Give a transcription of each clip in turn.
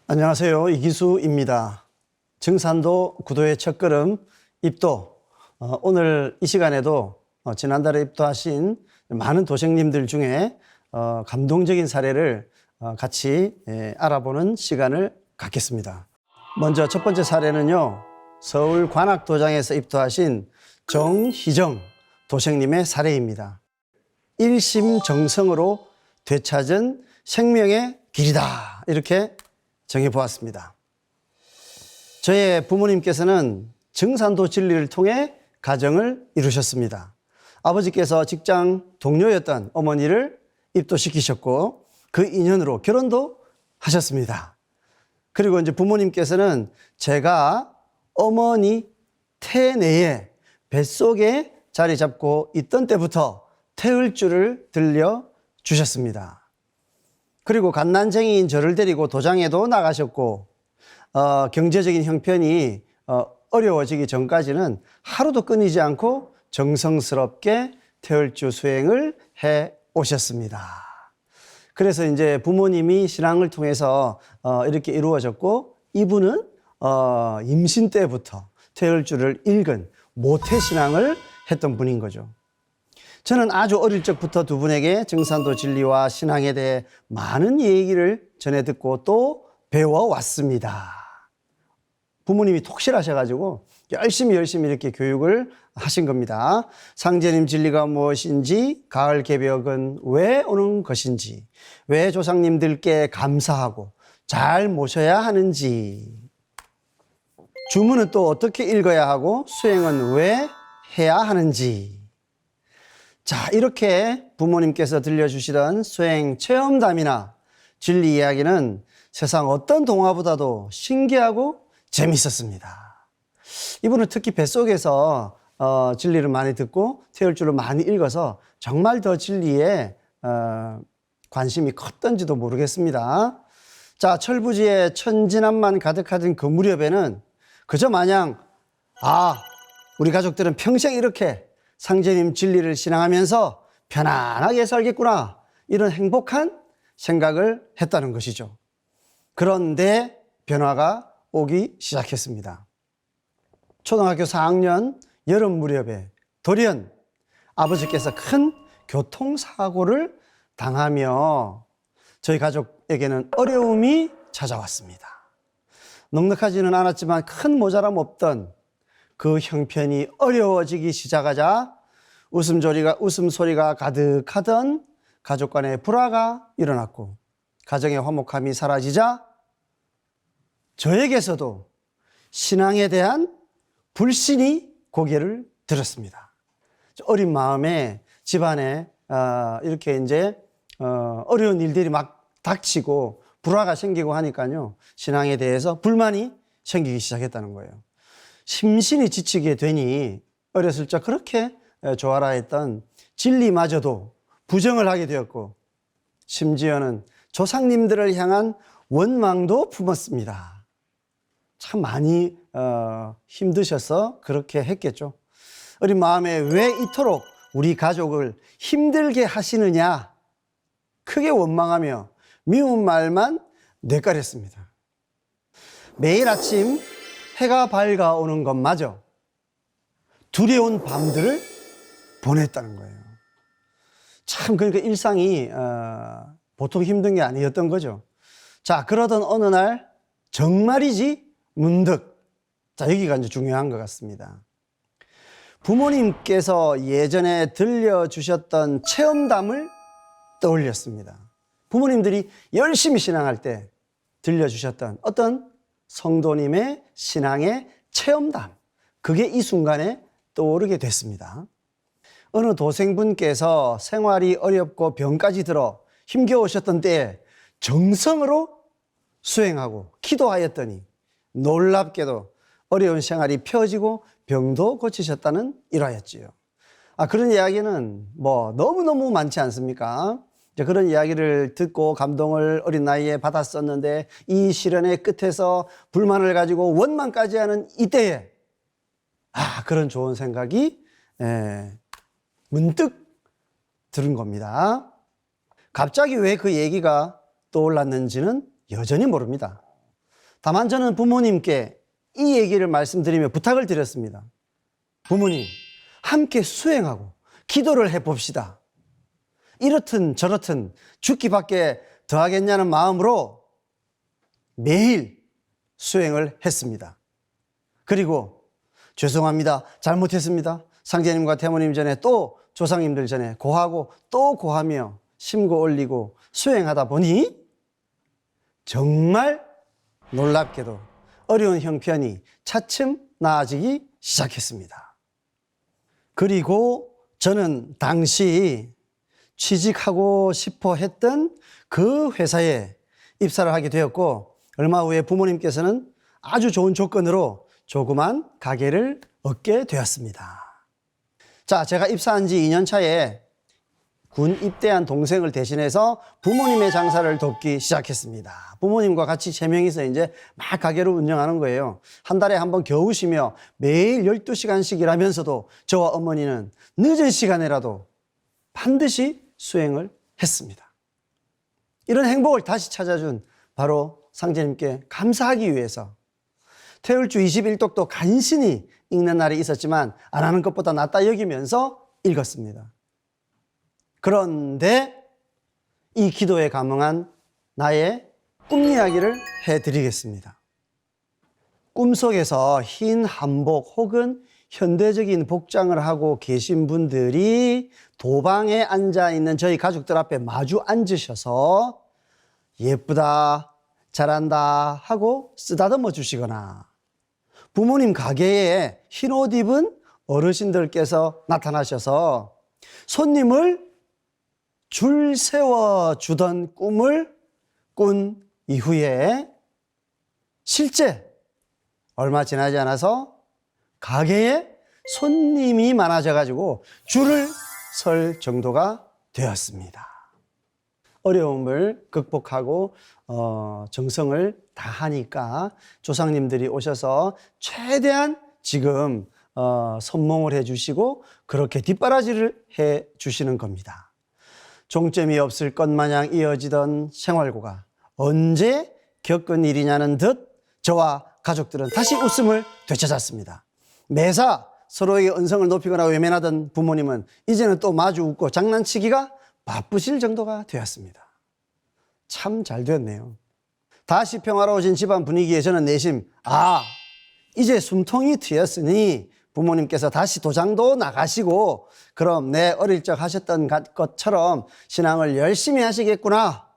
안녕하세요. 이기수입니다. 증산도 구도의 첫걸음 입도. 오늘 이 시간에도 지난달에 입도하신 많은 도생님들 중에 감동적인 사례를 같이 알아보는 시간을 갖겠습니다. 먼저 첫 번째 사례는요, 서울 관악도장에서 입도하신 정희정 도생님의 사례입니다. 일심정성으로 되찾은 생명의 길이다, 이렇게 정해보았습니다. 저의 부모님께서는 증산도 진리를 통해 가정을 이루셨습니다. 아버지께서 직장 동료였던 어머니를 입도시키셨고 그 인연으로 결혼도 하셨습니다. 그리고 이제 부모님께서는 제가 어머니 태내에 뱃속에 자리 잡고 있던 때부터 태을 줄을 들려주셨습니다. 그리고 갓난쟁이인 저를 데리고 도장에도 나가셨고 경제적인 형편이 어려워지기 전까지는 하루도 끊이지 않고 정성스럽게 태을주 수행을 해 오셨습니다. 그래서 이제 부모님이 신앙을 통해서 이렇게 이루어졌고, 이분은 임신 때부터 태을주를 읽은 모태신앙을 했던 분인 거죠. 저는 아주 어릴 적부터 두 분에게 증산도 진리와 신앙에 대해 많은 얘기를 전해 듣고 또 배워왔습니다. 부모님이 독실하셔가지고 열심히 이렇게 교육을 하신 겁니다. 상제님 진리가 무엇인지, 가을 개벽은 왜 오는 것인지, 왜 조상님들께 감사하고 잘 모셔야 하는지, 주문은 또 어떻게 읽어야 하고 수행은 왜 해야 하는지. 자, 이렇게 부모님께서 들려주시던 수행 체험담이나 진리 이야기는 세상 어떤 동화보다도 신기하고 재밌었습니다. 이분은 특히 뱃속에서 진리를 많이 듣고 태을주를 많이 읽어서 정말 더 진리에 관심이 컸던지도 모르겠습니다. 자, 철부지에 천진함만 가득하던 그 무렵에는 그저 마냥 우리 가족들은 평생 이렇게 상제님 진리를 신앙하면서 편안하게 살겠구나, 이런 행복한 생각을 했다는 것이죠. 그런데 변화가 오기 시작했습니다. 초등학교 4학년 여름 무렵에 돌연 아버지께서 큰 교통사고를 당하며 저희 가족에게는 어려움이 찾아왔습니다. 넉넉하지는 않았지만 큰 모자람 없던 그 형편이 어려워지기 시작하자 웃음소리가 가득하던 가족 간의 불화가 일어났고, 가정의 화목함이 사라지자 저에게서도 신앙에 대한 불신이 고개를 들었습니다. 어린 마음에 집안에 이렇게 이제 어려운 일들이 막 닥치고 불화가 생기고 하니까요, 신앙에 대해서 불만이 생기기 시작했다는 거예요. 심신이 지치게 되니 어렸을 적 그렇게 좋아라 했던 진리마저도 부정을 하게 되었고, 심지어는 조상님들을 향한 원망도 품었습니다. 참 많이 힘드셔서 그렇게 했겠죠. 어린 마음에 왜 이토록 우리 가족을 힘들게 하시느냐, 크게 원망하며 미운 말만 뇌까렸습니다. 매일 아침 해가 밝아오는 것마저 두려운 밤들을 보냈다는 거예요. 참, 그러니까 일상이 보통 힘든 게 아니었던 거죠. 자, 그러던 어느 날 정말이지 문득, 자, 여기가 이제 중요한 것 같습니다. 부모님께서 예전에 들려주셨던 체험담을 떠올렸습니다. 부모님들이 열심히 신앙할 때 들려주셨던 어떤 성도님의 신앙의 체험담, 그게 이 순간에 떠오르게 됐습니다. 어느 도생분께서 생활이 어렵고 병까지 들어 힘겨우셨던 때에 정성으로 수행하고 기도하였더니 놀랍게도 어려운 생활이 펴지고 병도 고치셨다는 일화였지요. 그런 이야기는 너무너무 많지 않습니까? 그런 이야기를 듣고 감동을 어린 나이에 받았었는데, 이 시련의 끝에서 불만을 가지고 원망까지 하는 이때에 그런 좋은 생각이 문득 들은 겁니다. 갑자기 왜 그 얘기가 떠올랐는지는 여전히 모릅니다. 다만 저는 부모님께 이 얘기를 말씀드리며 부탁을 드렸습니다. 부모님, 함께 수행하고 기도를 해봅시다. 이렇든 저렇든 죽기밖에 더하겠냐는 마음으로 매일 수행을 했습니다. 그리고 죄송합니다. 잘못했습니다. 상제님과 태모님 전에 또 조상님들 전에 고하고 또 고하며 심고 올리고 수행하다 보니 정말 놀랍게도 어려운 형편이 차츰 나아지기 시작했습니다. 그리고 저는 당시 취직하고 싶어 했던 그 회사에 입사를 하게 되었고, 얼마 후에 부모님께서는 아주 좋은 조건으로 조그만 가게를 얻게 되었습니다. 자, 제가 입사한 지 2년 차에 군 입대한 동생을 대신해서 부모님의 장사를 돕기 시작했습니다. 부모님과 같이 3명이서 이제 막 가게를 운영하는 거예요. 한 달에 한 번 겨우 쉬며 매일 12시간씩 일하면서도 저와 어머니는 늦은 시간에라도 반드시 수행을 했습니다. 이런 행복을 다시 찾아준 바로 상제님께 감사하기 위해서 퇴울주 21독도 간신히 읽는 날이 있었지만 안 하는 것보다 낫다 여기면서 읽었습니다. 그런데 이 기도에 감응한 나의 꿈 이야기를 해드리겠습니다. 꿈속에서 흰 한복 혹은 현대적인 복장을 하고 계신 분들이 도방에 앉아있는 저희 가족들 앞에 마주 앉으셔서 예쁘다, 잘한다 하고 쓰다듬어 주시거나, 부모님 가게에 흰 옷 입은 어르신들께서 나타나셔서 손님을 줄 세워주던 꿈을 꾼 이후에 실제 얼마 지나지 않아서 가게에 손님이 많아져가지고 줄을 설 정도가 되었습니다. 어려움을 극복하고 정성을 다하니까 조상님들이 오셔서 최대한 지금 선몽을 해주시고 그렇게 뒷바라지를 해주시는 겁니다. 종점이 없을 것 마냥 이어지던 생활고가 언제 겪은 일이냐는 듯 저와 가족들은 다시 웃음을 되찾았습니다. 매사 서로에게 언성을 높이거나 외면하던 부모님은 이제는 또 마주 웃고 장난치기가 바쁘실 정도가 되었습니다. 참 잘 되었네요. 다시 평화로워진 집안 분위기에 저는 내심 이제 숨통이 트였으니 부모님께서 다시 도장도 나가시고 그럼 내 어릴 적 하셨던 것처럼 신앙을 열심히 하시겠구나.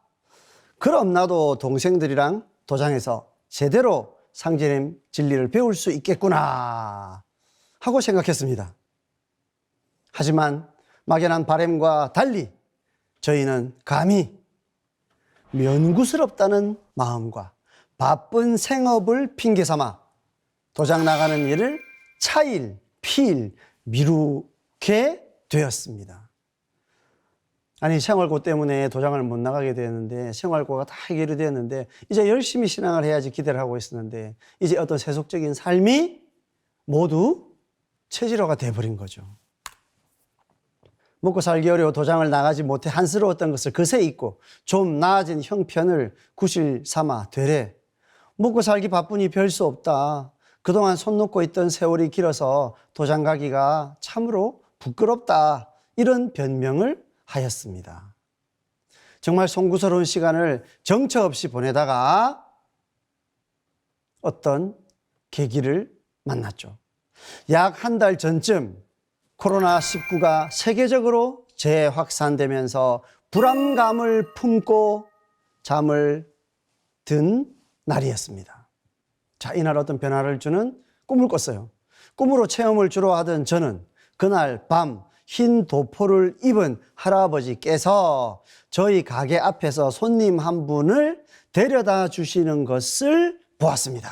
그럼 나도 동생들이랑 도장에서 제대로 상제님 진리를 배울 수 있겠구나 하고 생각했습니다. 하지만 막연한 바람과 달리 저희는 감히 면구스럽다는 마음과 바쁜 생업을 핑계 삼아 도장 나가는 일을 차일, 피일, 미루게 되었습니다. 아니, 생활고 때문에 도장을 못 나가게 되었는데, 생활고가 다 해결이 되었는데, 이제 열심히 신앙을 해야지 기대를 하고 있었는데, 이제 어떤 세속적인 삶이 모두 체질화가 돼버린 거죠. 먹고 살기 어려워 도장을 나가지 못해 한스러웠던 것을 그새 잊고 좀 나아진 형편을 구실 삼아 되레 먹고 살기 바쁘니 별 수 없다. 그동안 손 놓고 있던 세월이 길어서 도장 가기가 참으로 부끄럽다. 이런 변명을 하였습니다. 정말 송구스러운 시간을 정처 없이 보내다가 어떤 계기를 만났죠. 약 한 달 전쯤 코로나19가 세계적으로 재확산되면서 불안감을 품고 잠을 든 날이었습니다. 자, 이날 어떤 변화를 주는 꿈을 꿨어요. 꿈으로 체험을 주로 하던 저는 그날 밤 흰 도포를 입은 할아버지께서 저희 가게 앞에서 손님 한 분을 데려다 주시는 것을 보았습니다.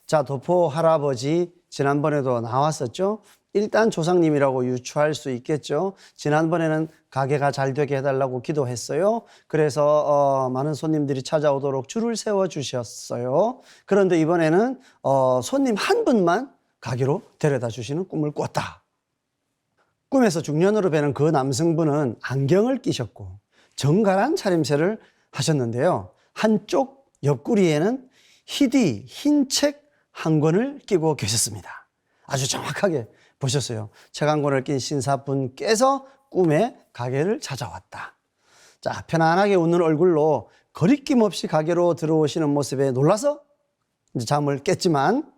자, 도포 할아버지 지난번에도 나왔었죠. 일단 조상님이라고 유추할 수 있겠죠. 지난번에는 가게가 잘 되게 해달라고 기도했어요. 그래서 많은 손님들이 찾아오도록 줄을 세워주셨어요. 그런데 이번에는 손님 한 분만 가게로 데려다 주시는 꿈을 꿨다. 꿈에서 중년으로 뵈는 그 남성분은 안경을 끼셨고 정갈한 차림새를 하셨는데요. 한쪽 옆구리에는 히디 흰 책 한 권을 끼고 계셨습니다. 아주 정확하게 보셨어요. 책 한 권을 낀 신사분께서 꿈에 가게를 찾아왔다. 자, 편안하게 웃는 얼굴로 거리낌 없이 가게로 들어오시는 모습에 놀라서 이제 잠을 깼지만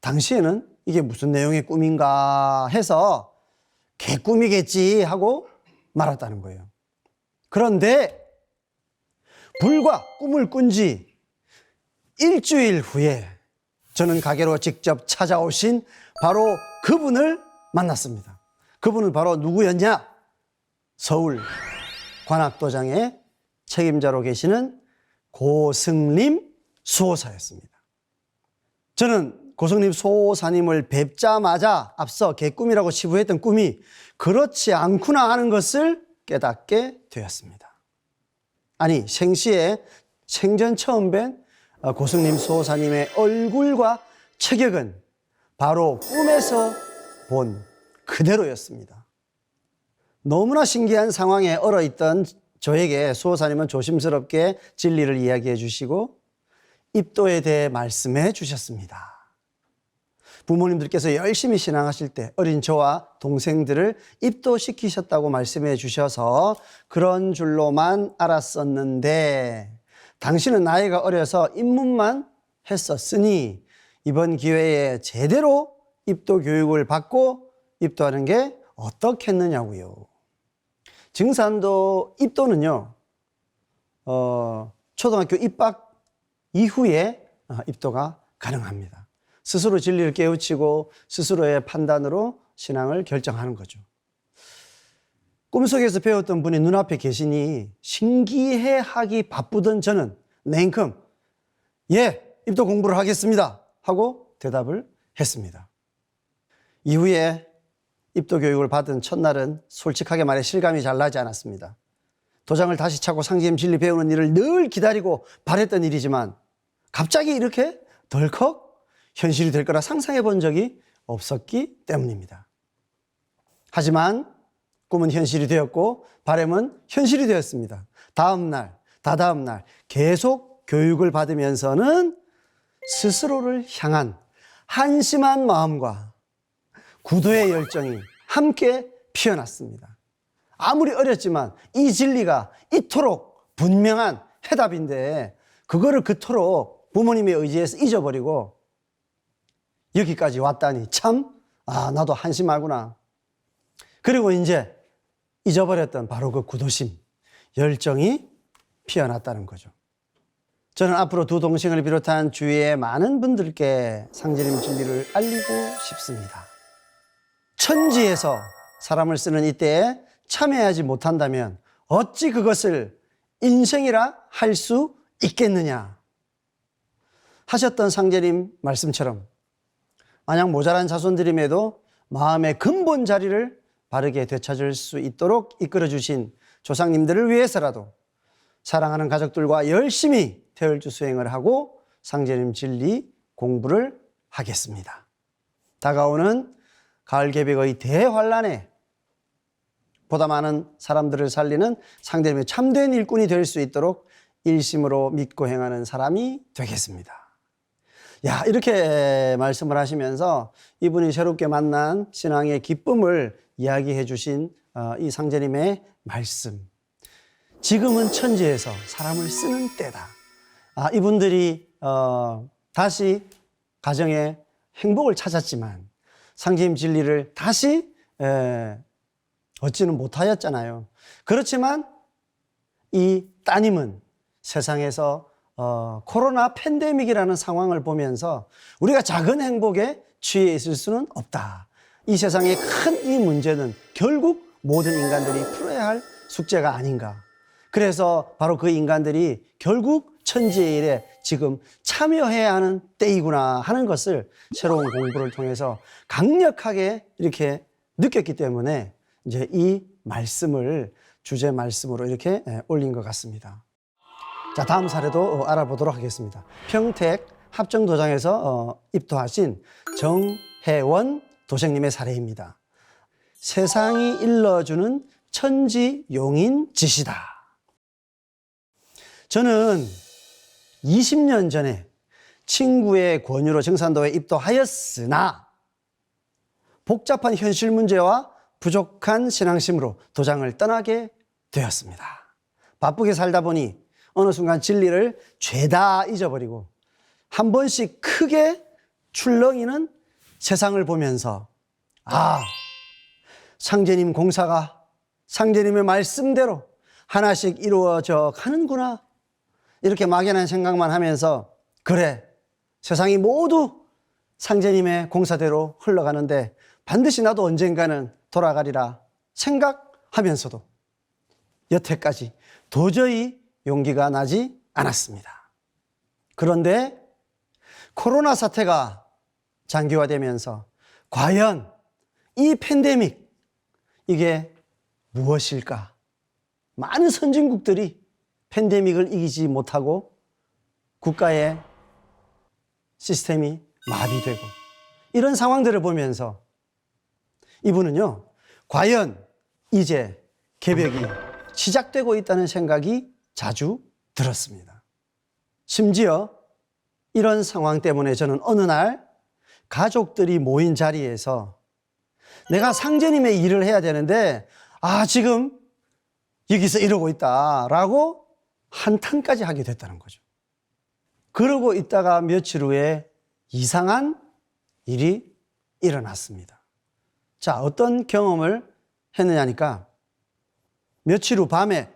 당시에는 이게 무슨 내용의 꿈인가 해서 개꿈이겠지 하고 말았다는 거예요. 그런데 불과 꿈을 꾼 지 일주일 후에 저는 가게로 직접 찾아오신 바로 그분을 만났습니다. 그분은 바로 누구였냐? 서울 관악도장의 책임자로 계시는 고승림 수호사였습니다. 저는 고승림 수호사님을 뵙자마자 앞서 개꿈이라고 치부했던 꿈이 그렇지 않구나 하는 것을 깨닫게 되었습니다. 아니, 생시에 생전 처음 뵌 고승림 수호사님의 얼굴과 체격은 바로 꿈에서 본 그대로였습니다. 너무나 신기한 상황에 얼어있던 저에게 수호사님은 조심스럽게 진리를 이야기해 주시고 입도에 대해 말씀해 주셨습니다. 부모님들께서 열심히 신앙하실 때 어린 저와 동생들을 입도시키셨다고 말씀해 주셔서 그런 줄로만 알았었는데 당신은 나이가 어려서 입문만 했었으니 이번 기회에 제대로 입도 교육을 받고 입도하는 게 어떻겠느냐고요. 증산도 입도는요, 초등학교 입학 이후에 입도가 가능합니다. 스스로 진리를 깨우치고 스스로의 판단으로 신앙을 결정하는 거죠. 꿈속에서 배웠던 분이 눈앞에 계시니 신기해하기 바쁘던 저는 냉큼 예, 입도 공부를 하겠습니다 하고 대답을 했습니다. 이후에 입도 교육을 받은 첫날은 솔직하게 말해 실감이 잘 나지 않았습니다. 도장을 다시 차고 상지임 진리 배우는 일을 늘 기다리고 바랬던 일이지만 갑자기 이렇게 덜컥 현실이 될 거라 상상해 본 적이 없었기 때문입니다. 하지만 꿈은 현실이 되었고 바람은 현실이 되었습니다. 다음 날, 다다음 날 계속 교육을 받으면서는 스스로를 향한 한심한 마음과 구도의 열정이 함께 피어났습니다. 아무리 어렸지만 이 진리가 이토록 분명한 해답인데 그거를 그토록 부모님의 의지에서 잊어버리고 여기까지 왔다니 참, 나도 한심하구나. 그리고 이제 잊어버렸던 바로 그 구도심, 열정이 피어났다는 거죠. 저는 앞으로 두 동생을 비롯한 주위의 많은 분들께 상제님 진리를 알리고 싶습니다. 천지에서 사람을 쓰는 이때에 참여하지 못한다면 어찌 그것을 인생이라 할 수 있겠느냐 하셨던 상제님 말씀처럼 만약 모자란 자손들임에도 마음의 근본 자리를 바르게 되찾을 수 있도록 이끌어주신 조상님들을 위해서라도 사랑하는 가족들과 열심히 태을주 수행을 하고 상제님 진리 공부를 하겠습니다. 다가오는 가을 개백의 대환란에 보다 많은 사람들을 살리는 상제님의 참된 일꾼이 될 수 있도록 일심으로 믿고 행하는 사람이 되겠습니다. 야, 이렇게 말씀을 하시면서 이분이 새롭게 만난 신앙의 기쁨을 이야기해 주신 이 상제님의 말씀. 지금은 천지에서 사람을 쓰는 때다. 이분들이 다시 가정에 행복을 찾았지만 상제님 진리를 다시 얻지는 못하였잖아요. 그렇지만 이 따님은 세상에서 코로나 팬데믹이라는 상황을 보면서 우리가 작은 행복에 취해 있을 수는 없다. 이 세상의 큰 이 문제는 결국 모든 인간들이 풀어야 할 숙제가 아닌가. 그래서 바로 그 인간들이 결국 천지의 일에 지금 참여해야 하는 때이구나 하는 것을 새로운 공부를 통해서 강력하게 이렇게 느꼈기 때문에 이제 이 말씀을 주제 말씀으로 이렇게 올린 것 같습니다. 자, 다음 사례도 알아보도록 하겠습니다. 평택 합정도장에서 입도하신 정혜원 도생님의 사례입니다. 세상이 일러주는 천지용인 짓이다. 저는 20년 전에 친구의 권유로 증산도에 입도하였으나 복잡한 현실 문제와 부족한 신앙심으로 도장을 떠나게 되었습니다. 바쁘게 살다 보니 어느 순간 진리를 죄다 잊어버리고 한 번씩 크게 출렁이는 세상을 보면서 상제님 공사가 상제님의 말씀대로 하나씩 이루어져 가는구나, 이렇게 막연한 생각만 하면서 그래, 세상이 모두 상제님의 공사대로 흘러가는데 반드시 나도 언젠가는 돌아가리라 생각하면서도 여태까지 도저히 용기가 나지 않았습니다. 그런데 코로나 사태가 장기화되면서 과연 이 팬데믹, 이게 무엇일까? 많은 선진국들이 팬데믹을 이기지 못하고 국가의 시스템이 마비되고 이런 상황들을 보면서 이분은요, 과연 이제 개벽이 시작되고 있다는 생각이 자주 들었습니다. 심지어 이런 상황 때문에 저는 어느 날 가족들이 모인 자리에서 내가 상제님의 일을 해야 되는데 지금 여기서 이러고 있다라고 한탄까지 하게 됐다는 거죠. 그러고 있다가 며칠 후에 이상한 일이 일어났습니다. 자, 어떤 경험을 했느냐니까 며칠 후 밤에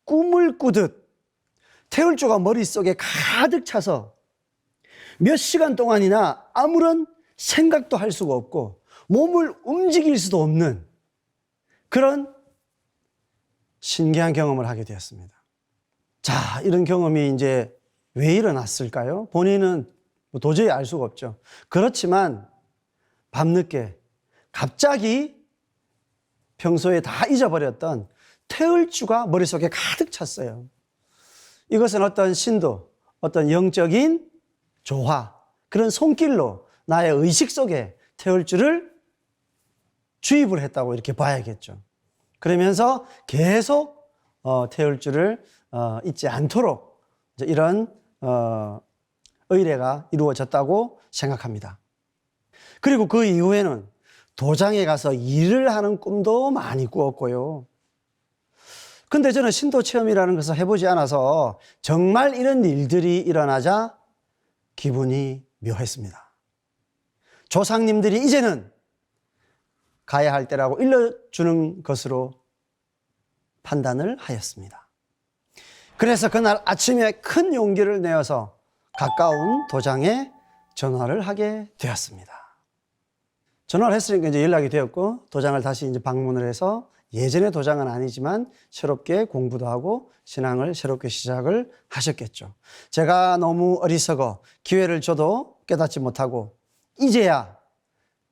꿈을 꾸듯 태울조가 머릿속에 가득 차서 몇 시간 동안이나 아무런 생각도 할 수가 없고 몸을 움직일 수도 없는 그런 신기한 경험을 하게 되었습니다. 자, 이런 경험이 이제 왜 일어났을까요? 본인은 도저히 알 수가 없죠. 그렇지만 밤늦게 갑자기 평소에 다 잊어버렸던 태을주가 머릿속에 가득 찼어요. 이것은 어떤 신도, 어떤 영적인 조화, 그런 손길로 나의 의식 속에 태을주를 주입을 했다고 이렇게 봐야겠죠. 그러면서 계속 태을주를 잊지 않도록 이런 의례가 이루어졌다고 생각합니다. 그리고 그 이후에는 도장에 가서 일을 하는 꿈도 많이 꾸었고요. 근데 저는 신도 체험이라는 것을 해보지 않아서 정말 이런 일들이 일어나자 기분이 묘했습니다. 조상님들이 이제는 가야 할 때라고 일러주는 것으로 판단을 하였습니다. 그래서 그날 아침에 큰 용기를 내어서 가까운 도장에 전화를 하게 되었습니다. 전화를 했으니까 이제 연락이 되었고 도장을 다시 이제 방문을 해서 예전의 도장은 아니지만 새롭게 공부도 하고 신앙을 새롭게 시작을 하셨겠죠. 제가 너무 어리석어 기회를 줘도 깨닫지 못하고 이제야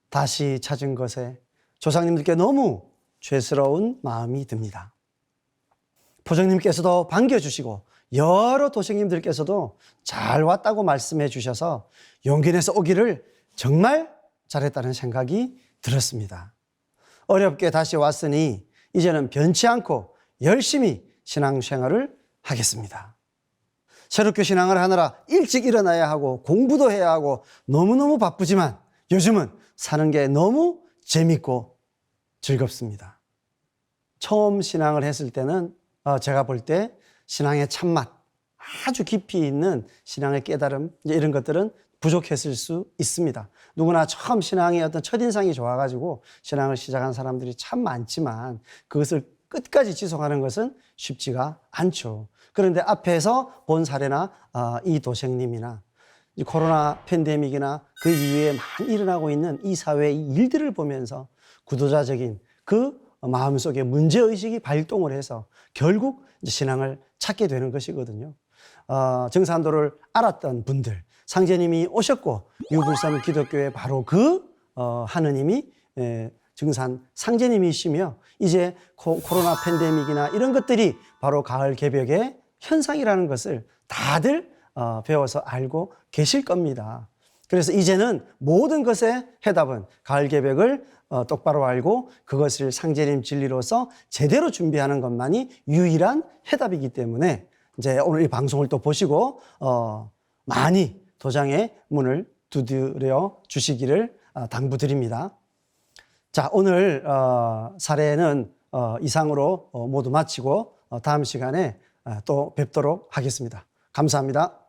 다시 찾은 것에 조상님들께 너무 죄스러운 마음이 듭니다. 포정님께서도 반겨주시고 여러 도생님들께서도 잘 왔다고 말씀해 주셔서 용기 내서 오기를 정말 잘했다는 생각이 들었습니다. 어렵게 다시 왔으니 이제는 변치 않고 열심히 신앙생활을 하겠습니다. 새롭게 신앙을 하느라 일찍 일어나야 하고 공부도 해야 하고 너무너무 바쁘지만 요즘은 사는 게 너무 재밌고 즐겁습니다. 처음 신앙을 했을 때는 제가 볼 때 신앙의 참맛, 아주 깊이 있는 신앙의 깨달음, 이런 것들은 부족했을 수 있습니다. 누구나 처음 신앙의 어떤 첫인상이 좋아가지고 신앙을 시작한 사람들이 참 많지만 그것을 끝까지 지속하는 것은 쉽지가 않죠. 그런데 앞에서 본 사례나 이 도생님이나 이 코로나 팬데믹이나 그 이후에 많이 일어나고 있는 이 사회의 일들을 보면서 구도자적인 그 마음속에 문제의식이 발동을 해서 결국 이제 신앙을 찾게 되는 것이거든요. 증산도를 알았던 분들, 상제님이 오셨고 유불산 기독교의 바로 그 하느님이 증산 상제님이시며 이제 코로나 팬데믹이나 이런 것들이 바로 가을 개벽의 현상이라는 것을 다들 배워서 알고 계실 겁니다. 그래서 이제는 모든 것의 해답은 가을 개벽을 똑바로 알고 그것을 상제님 진리로서 제대로 준비하는 것만이 유일한 해답이기 때문에 이제 오늘 이 방송을 또 보시고 많이 도장의 문을 두드려 주시기를 당부드립니다. 자, 오늘 사례는 이상으로 모두 마치고 다음 시간에 또 뵙도록 하겠습니다. 감사합니다.